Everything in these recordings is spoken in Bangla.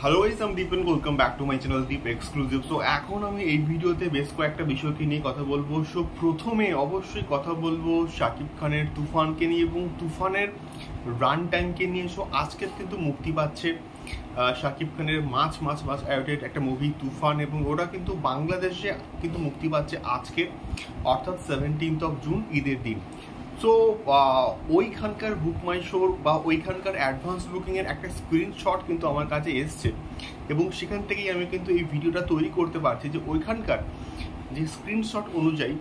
হ্যালো গাইস, আমি Deep and welcome back to my channel Deep exclusive. So এখন আমি এই ভিডিওতে বেশ কয়েকটা বিষয়কে নিয়ে কথা বলবো। সো প্রথমে অবশ্যই কথা বলবো শাকিব খানের তুফানকে নিয়ে এবং তুফানের রান টাইমকে নিয়ে। সো আজকে কিন্তু মুক্তি পাচ্ছে শাকিব খানের মাছ অ্যাডেড একটা মুভি তুফান, এবং ওটা কিন্তু বাংলাদেশে কিন্তু মুক্তি পাচ্ছে আজকে, অর্থাৎ 17th of June, ঈদের দিন। সো ওইখানকার বুক মাই শোর বা ওইখানকার অ্যাডভান্স বুকিংয়ের একটা স্ক্রিনশট কিন্তু আমার কাছে এসছে, এবং সেখান থেকেই আমি কিন্তু এই ভিডিওটা তৈরি করতে পারছি যে ওইখানকার যে স্ক্রিনশট অনুযায়ী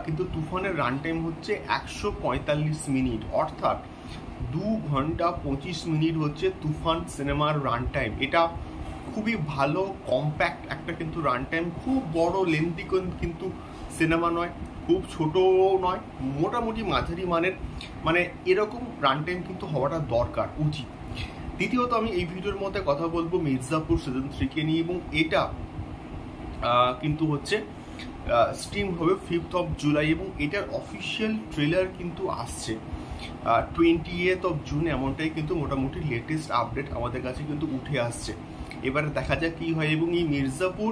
কিন্তু তুফানের রান টাইম হচ্ছে 145 মিনিট, অর্থাৎ 2 ঘন্টা 25 মিনিট হচ্ছে তুফান সিনেমার রান টাইম। এটা খুবই ভালো কম্প্যাক্ট একটা কিন্তু রান টাইম, খুব বড় লেন্থি কিন্তু সিনেমা নয়, খুব ছোট নয়, মোটামুটি মাঝারি মানের, মানে এরকম রান টাইম কিন্তু হওয়াটা দরকার, উচিত। দ্বিতীয়ত আমি এই ভিডিওর মধ্যে কথা বলবো মির্জাপুর সিজন 3-কে নিয়ে, এবং এটা কিন্তু হচ্ছে স্ট্রিম হবে 5th of July, এবং এটার অফিসিয়াল ট্রেলার কিন্তু আসছে 20th of June, এমনটাই কিন্তু মোটামুটি লেটেস্ট আপডেট আমাদের কাছে কিন্তু উঠে আসছে। এবারে দেখা যাক কি হয়। এবং এই মির্জাপুর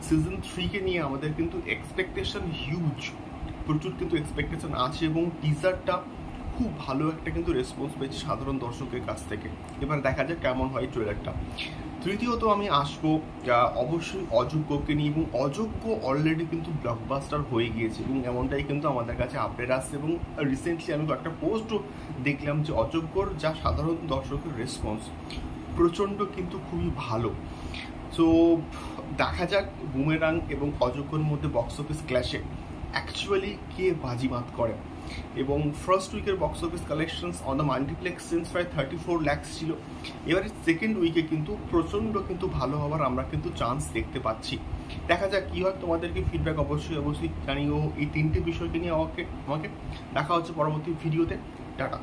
সিজন 3-কে নিয়ে আমাদের কিন্তু এক্সপেকটেশন হিউজ, প্রচুর কিন্তু এক্সপেকটেশন আছে, এবং টিজারটা খুব ভালো একটা কিন্তু রেসপন্স পেয়েছে সাধারণ দর্শকের কাছ থেকে। এবার দেখা যাক কেমন হয় ট্রেলারটা। তৃতীয়ত আমি আসবো অবশ্যই অযোগ্যকে নিয়ে, এবং অযোগ্য অলরেডি কিন্তু ব্লকবাস্টার হয়ে গিয়েছে, এবং এমনটাই কিন্তু আমাদের কাছে আপডেট আসছে। এবং রিসেন্টলি আমি একটা পোস্টও দেখলাম যে অযোগ্যর যা সাধারণ দর্শকের রেসপন্স প্রচণ্ড কিন্তু খুবই ভালো। সো দেখা যাক বুমেরাং এবং অযোগ্যর মধ্যে বক্স অফিস ক্ল্যাশে অ্যাকচুয়ালি কে বাজিমাত করে। এবং ফার্স্ট উইকের box office collections on the multiplex sense প্রায় 34 লাখ ছিল। এবারে সেকেন্ড উইকে কিন্তু প্রচণ্ড কিন্তু ভালো হওয়ার আমরা কিন্তু চান্স দেখতে পাচ্ছি। দেখা যাক কী হয়, তোমাদেরকে ফিডব্যাক অবশ্যই জানিও এই 3টে বিষয়কে নিয়ে আমাকে। দেখা হচ্ছে পরবর্তী ভিডিওতে। টাটা।